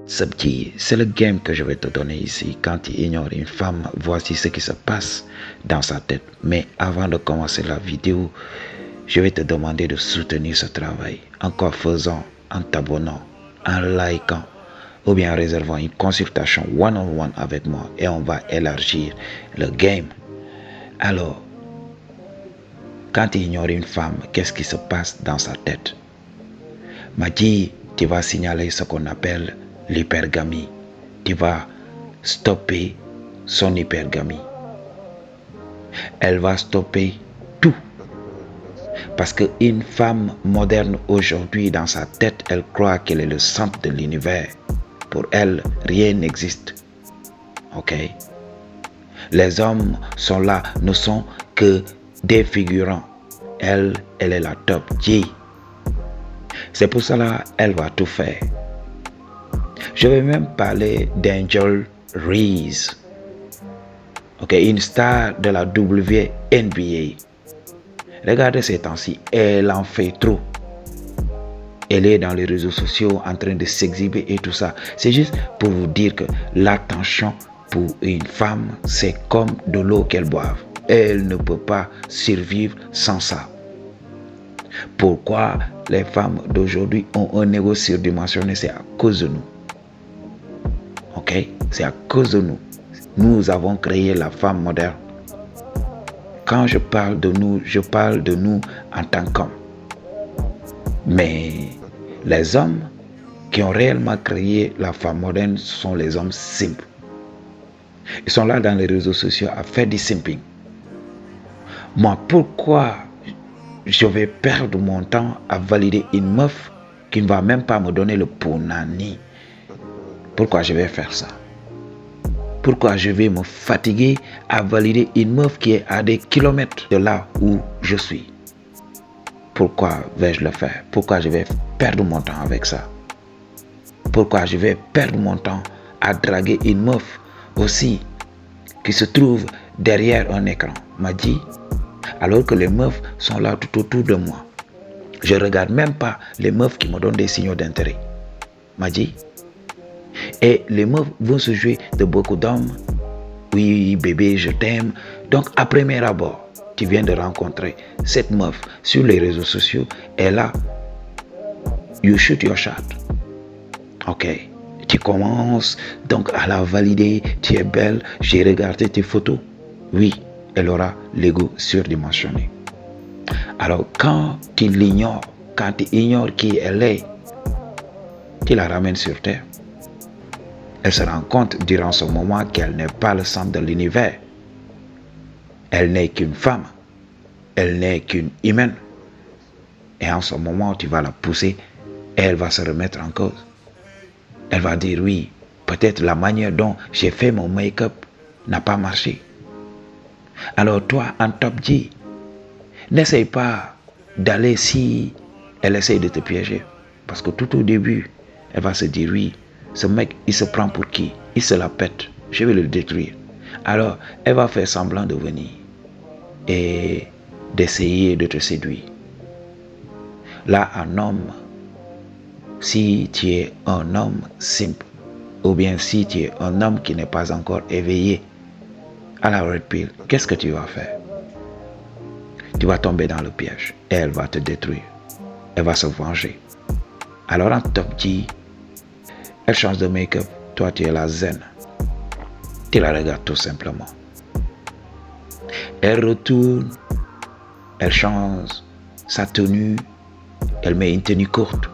Sabji, c'est le game que je vais te donner ici. Quand tu ignores une femme, voici ce qui se passe dans sa tête. Mais avant de commencer la vidéo, je vais te demander de soutenir ce travail en quoi faisant, en t'abonnant, en likant ou bien en réservant une consultation one-on-one avec moi et on va élargir le game. Alors, quand tu ignores une femme, qu'est-ce qui se passe dans sa tête? Madji, tu vas signaler ce qu'on appelle l'hypergamie. Tu vas stopper son hypergamie. Elle va stopper tout. Parce qu'une femme moderne aujourd'hui, dans sa tête, elle croit qu'elle est le centre de l'univers. Pour elle, rien n'existe. Ok? Les hommes sont là, ne sont que des figurants. Elle est la top G. C'est pour cela elle va tout faire. Je vais même parler d'Angel Reese. Ok, une star de la WNBA. Regardez ces temps-ci, elle en fait trop. Elle est dans les réseaux sociaux en train de s'exhiber et tout ça. C'est juste pour vous dire que l'attention pour une femme, c'est comme de l'eau qu'elle boive. Elle ne peut pas survivre sans ça. Pourquoi les femmes d'aujourd'hui ont un ego surdimensionné? C'est à cause de nous. Ok? C'est à cause de nous. Nous avons créé la femme moderne. Quand je parle de nous, je parle de nous en tant qu'hommes. Mais les hommes qui ont réellement créé la femme moderne sont les hommes simples. Ils sont là dans les réseaux sociaux à faire du simping. Moi, pourquoi je vais perdre mon temps à valider une meuf qui ne va même pas me donner le punani? Pourquoi je vais faire ça? Pourquoi je vais me fatiguer à valider une meuf qui est à des kilomètres de là où je suis? Pourquoi vais-je le faire? Pourquoi je vais perdre mon temps avec ça? Pourquoi je vais perdre mon temps à draguer une meuf aussi qui se trouve derrière un écran? M'a dit, alors que les meufs sont là tout autour de moi. Je ne regarde même pas les meufs qui me donnent des signaux d'intérêt. M'a dit. Et les meufs vont se jouer de beaucoup d'hommes. Oui, bébé, je t'aime. Donc, à premier abord, tu viens de rencontrer cette meuf sur les réseaux sociaux. Et là, you shoot your shot. Ok. Tu commences donc à la valider. Tu es belle. J'ai regardé tes photos. Oui, elle aura l'ego surdimensionné. Alors, quand tu l'ignores, quand tu ignores qui elle est, tu la ramènes sur terre. Elle se rend compte durant ce moment qu'elle n'est pas le centre de l'univers. Elle n'est qu'une femme. Elle n'est qu'une humaine. Et en ce moment, tu vas la pousser et elle va se remettre en cause. Elle va dire oui, peut-être la manière dont j'ai fait mon make-up n'a pas marché. Alors toi, en top G, n'essaye pas d'aller si elle essaye de te piéger. Parce que tout au début, elle va se dire oui, ce mec, il se prend pour qui? Il se la pète. Je vais le détruire. Alors, elle va faire semblant de venir et d'essayer de te séduire. Là, un homme, si tu es un homme simple, ou bien si tu es un homme qui n'est pas encore éveillé à la red pill, qu'est-ce que tu vas faire? Tu vas tomber dans le piège et elle va te détruire. Elle va se venger. Alors en top G, elle change de make-up, toi tu es la zen. Tu la regardes tout simplement. Elle retourne, elle change sa tenue, elle met une tenue courte.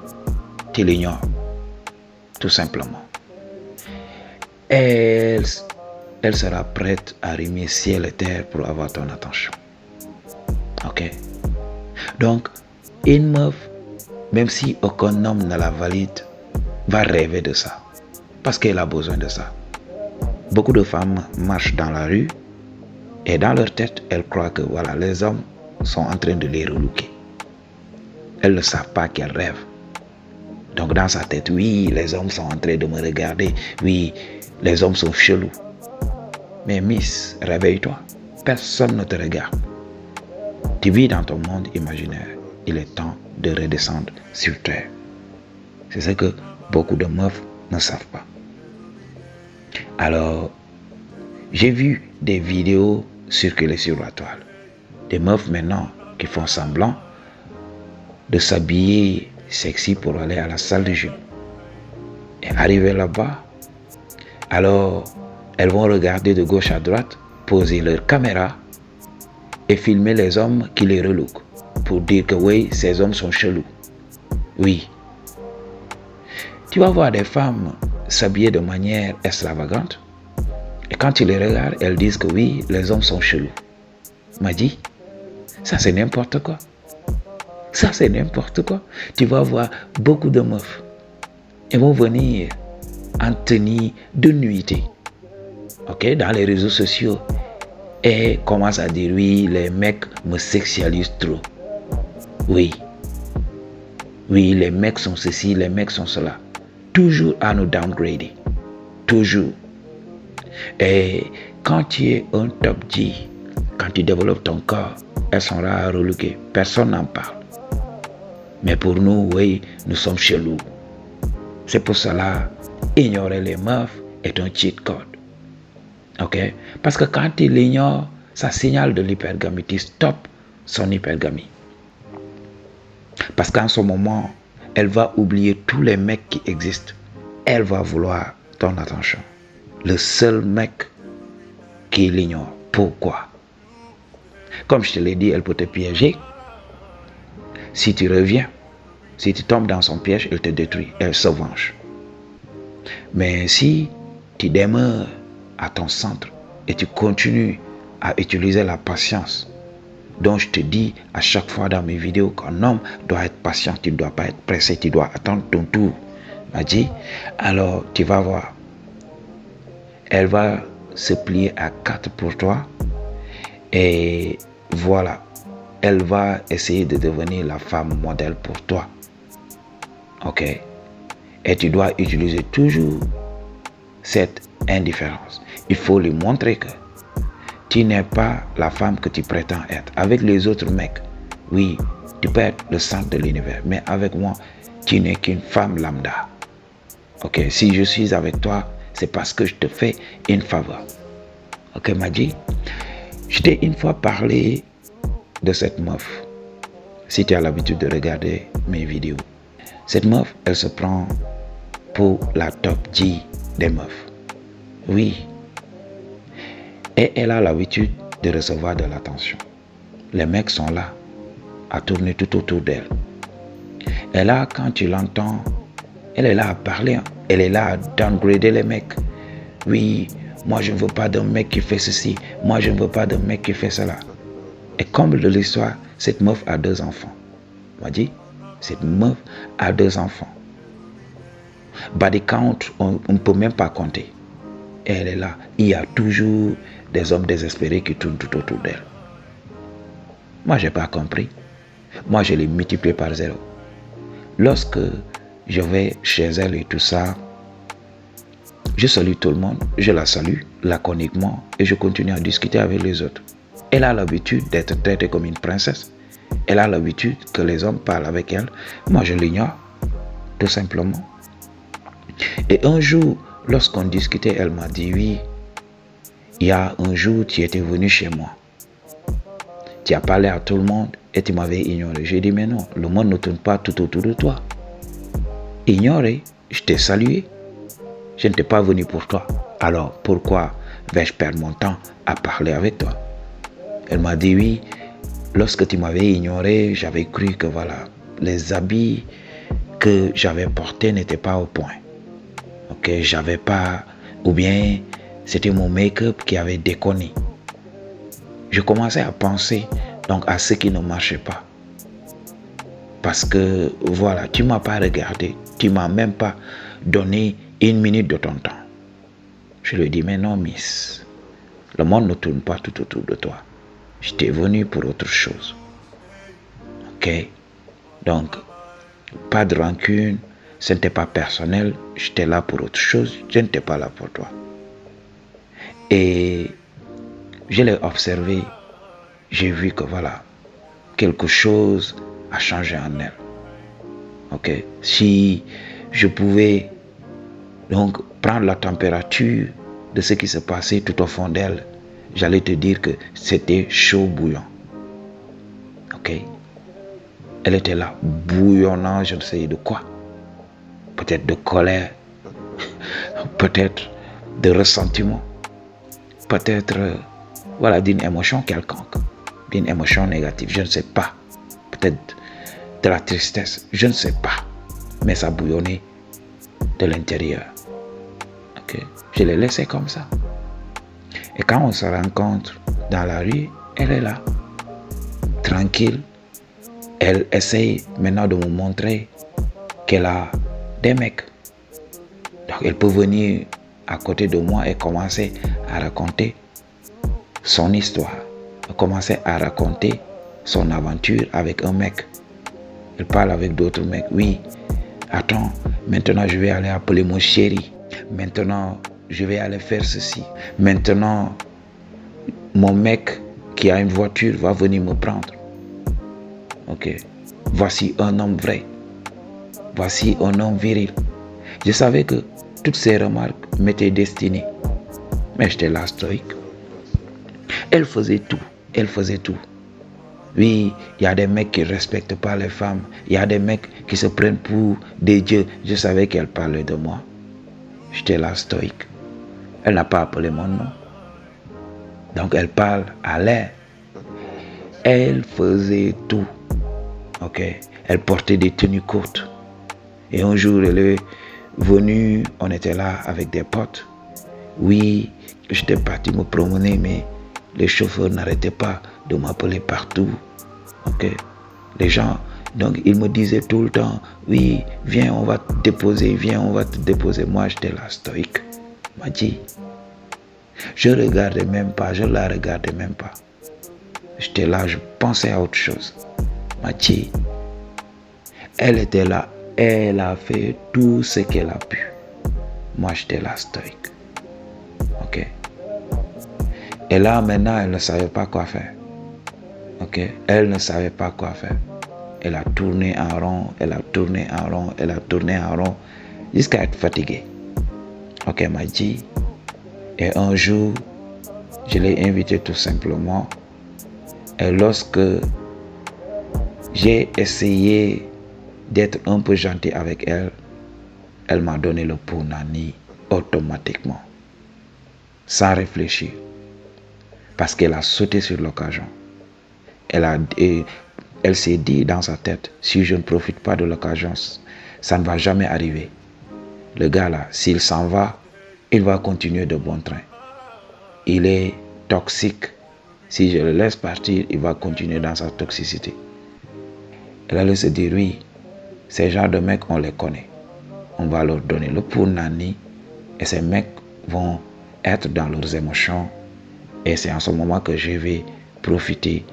Tu l'ignores, tout simplement. Elle sera prête à rimer ciel et terre pour avoir ton attention. Ok? Donc, une meuf, même si aucun homme ne la valide, va rêver de ça. Parce qu'elle a besoin de ça. Beaucoup de femmes marchent dans la rue et dans leur tête, elles croient que voilà, les hommes sont en train de les relooker. Elles ne savent pas qu'elles rêvent. Donc dans sa tête, oui, les hommes sont en train de me regarder. Oui, les hommes sont chelous. Mais Miss, réveille-toi. Personne ne te regarde. Tu vis dans ton monde imaginaire. Il est temps de redescendre sur terre. C'est ce que beaucoup de meufs ne savent pas. Alors, j'ai vu des vidéos circuler sur la toile. Des meufs maintenant qui font semblant de s'habiller sexy pour aller à la salle de gym. Et arriver là-bas, alors elles vont regarder de gauche à droite, poser leur caméra et filmer les hommes qui les relookent pour dire que oui, ces hommes sont chelous. Oui. Tu vas voir des femmes s'habiller de manière extravagante et quand tu les regardes, elles disent que oui, les hommes sont chelous. M'a dit, ça c'est n'importe quoi. Ça c'est n'importe quoi. Tu vas voir beaucoup de meufs. Elles vont venir en tenue de nuitée. Ok, dans les réseaux sociaux. Et commencent à dire oui, les mecs me sexualisent trop. Oui. Oui, les mecs sont ceci, les mecs sont cela. Toujours à nous downgrader. Toujours. Et quand tu es un top G, quand tu développes ton corps, elles sont là à relooker. Personne n'en parle. Mais pour nous, oui, nous sommes chelous. C'est pour cela, ignorer les meufs est un cheat code. Ok? Parce que quand tu l'ignores, ça signale de l'hypergamie. Tu stoppes son hypergamie. Parce qu'en ce moment, elle va oublier tous les mecs qui existent. Elle va vouloir ton attention. Le seul mec qui l'ignore. Pourquoi? Comme je te l'ai dit, elle peut te piéger. Si tu reviens, si tu tombes dans son piège, elle te détruit. Elle se venge. Mais si tu demeures à ton centre et tu continues à utiliser la patience, dont je te dis à chaque fois dans mes vidéos qu'un homme doit être patient, tu ne dois pas être pressé, tu dois attendre ton tour. M'a dit, alors tu vas voir. Elle va se plier à 4 pour toi et voilà, elle va essayer de devenir la femme modèle pour toi. Ok? Et tu dois utiliser toujours cette indifférence. Il faut lui montrer que tu n'es pas la femme que tu prétends être. Avec les autres mecs, oui, tu peux être le centre de l'univers. Mais avec moi, tu n'es qu'une femme lambda. Ok, si je suis avec toi, c'est parce que je te fais une faveur. Ok, Madji? Je t'ai une fois parlé de cette meuf. Si tu as l'habitude de regarder mes vidéos. Cette meuf, elle se prend pour la top G des meufs. Oui. Et elle a l'habitude de recevoir de l'attention. Les mecs sont là à tourner tout autour d'elle. Et là, quand tu l'entends, elle est là à parler. Elle est là à downgrader les mecs. Oui, moi je ne veux pas d'un mec qui fait ceci. Moi je ne veux pas d'un mec qui fait cela. Et comble de l'histoire, cette meuf a 2 enfants. On m'a dit, cette meuf a 2 enfants. Body count, on ne peut même pas compter. Et elle est là. Il y a toujours des hommes désespérés qui tournent tout autour d'elle. Moi, je n'ai pas compris. Moi, je l'ai multiplié par 0. Lorsque je vais chez elle et tout ça, je salue tout le monde, je la salue laconiquement et je continue à discuter avec les autres. Elle a l'habitude d'être traitée comme une princesse. Elle a l'habitude que les hommes parlent avec elle. Moi, je l'ignore, tout simplement. Et un jour, lorsqu'on discutait, elle m'a dit, oui, il y a un jour, tu étais venu chez moi. Tu as parlé à tout le monde et tu m'avais ignoré. J'ai dit, mais non, le monde ne tourne pas tout autour de toi. Ignoré, je t'ai salué. Je n'étais pas venu pour toi. Alors, pourquoi vais-je perdre mon temps à parler avec toi? Elle m'a dit, oui, lorsque tu m'avais ignoré, j'avais cru que voilà, les habits que j'avais portés n'étaient pas au point. Ok, j'avais pas, ou bien c'était mon make-up qui avait déconné. Je commençais à penser donc à ce qui ne marchait pas. Parce que voilà, tu m'as pas regardé, tu m'as même pas donné 1 minute de ton temps. Je lui dis, mais non, miss, le monde ne tourne pas tout autour de toi. J'étais venu pour autre chose. Ok? Donc, pas de rancune, ce n'était pas personnel, j'étais là pour autre chose, je n'étais pas là pour toi. Et je l'ai observé, j'ai vu que voilà, quelque chose a changé en elle. Ok? Si je pouvais Donc, prendre la température de ce qui se passait tout au fond d'elle, j'allais te dire que c'était chaud bouillant. Ok? Elle était là, bouillonnant, je ne sais de quoi. Peut-être de colère, peut-être de ressentiment, peut-être, voilà, d'une émotion quelconque, d'une émotion négative, je ne sais pas. Peut-être de la tristesse, je ne sais pas. Mais ça bouillonnait de l'intérieur. Ok? Je l'ai laissé comme ça. Et quand on se rencontre dans la rue, elle est là, tranquille. Elle essaye maintenant de me montrer qu'elle a des mecs. Donc elle peut venir à côté de moi et commencer à raconter son histoire, commencer à raconter son aventure avec un mec. Elle parle avec d'autres mecs. Oui, attends, maintenant je vais aller appeler mon chéri. Maintenant, je vais aller faire ceci. Maintenant, mon mec qui a une voiture va venir me prendre. Ok. Voici un homme vrai. Voici un homme viril. Je savais que toutes ces remarques m'étaient destinées. Mais j'étais là stoïque. Elle faisait tout. Elle faisait tout. Oui, il y a des mecs qui ne respectent pas les femmes. Il y a des mecs qui se prennent pour des dieux. Je savais qu'elle parlait de moi. J'étais là stoïque. Elle n'a pas appelé mon nom. Donc elle parle à l'air. Elle faisait tout. Ok. Elle portait des tenues courtes. Et un jour, elle est venue, on était là avec des potes. Oui, j'étais parti me promener, mais les chauffeurs n'arrêtaient pas de m'appeler partout. Ok. Les gens, donc ils me disaient tout le temps, oui, viens, on va te déposer, viens, on va te déposer. Moi, j'étais là, stoïque. M'a dit, je regardais même pas, je la regardais même pas. J'étais là, je pensais à autre chose. M'a dit, elle était là, elle a fait tout ce qu'elle a pu. Moi, j'étais là, stoïque. Ok. Et là, maintenant, elle ne savait pas quoi faire. Ok. Elle ne savait pas quoi faire. Elle a tourné en rond, elle a tourné en rond, elle a tourné en rond, jusqu'à être fatiguée. Ok, elle m'a dit. Et un jour, je l'ai invitée tout simplement. Et lorsque j'ai essayé d'être un peu gentil avec elle, elle m'a donné le punani automatiquement, sans réfléchir, parce qu'elle a sauté sur l'occasion. Elle s'est dit dans sa tête, si je ne profite pas de l'occasion, ça ne va jamais arriver. Le gars là, s'il s'en va, il va continuer de bon train. Il est toxique. Si je le laisse partir, il va continuer dans sa toxicité. Elle allait se dire, oui, ces genres de mecs, on les connaît. On va leur donner le punani et ces mecs vont être dans leurs émotions. Et c'est en ce moment que je vais profiter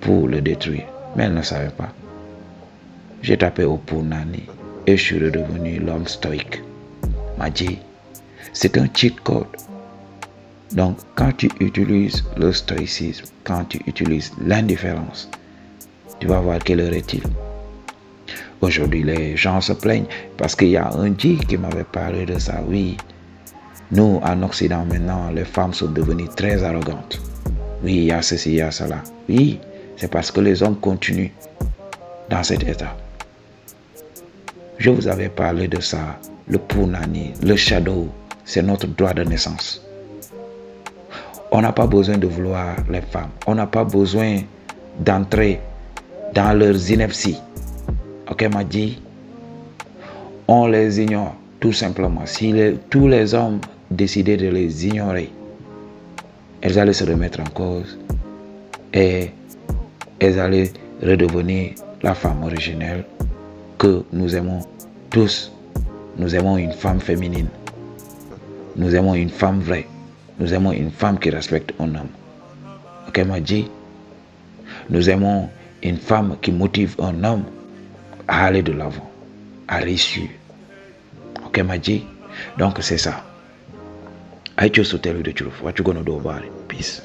pour le détruire. Mais elle ne savait pas. J'ai tapé au punani et je suis redevenu l'homme stoïque. M'a dit, c'est un cheat code. Donc, quand tu utilises le stoïcisme, quand tu utilises l'indifférence, tu vas voir quelle heure est-il. Aujourd'hui, les gens se plaignent parce qu'il y a un dit qui m'avait parlé de ça. Oui, nous, en Occident, maintenant, les femmes sont devenues très arrogantes. Oui, il y a ceci, il y a cela. Oui, c'est parce que les hommes continuent dans cet état. Je vous avais parlé de ça, le punani, le shadow, c'est notre droit de naissance. On n'a pas besoin de vouloir les femmes. On n'a pas besoin d'entrer dans leurs inepties. Ok, m'a dit, on les ignore tout simplement. Si tous les hommes décidaient de les ignorer, elles allaient se remettre en cause et elles allaient redevenir la femme originelle que nous aimons tous. Nous aimons une femme féminine. Nous aimons une femme vraie. Nous aimons une femme qui respecte un homme. Ok, m'a dit, nous aimons une femme qui motive un homme à aller de l'avant, à réussir. Ok, m'a dit, donc c'est ça. I chose to tell you the truth. What you gonna do about it? Peace.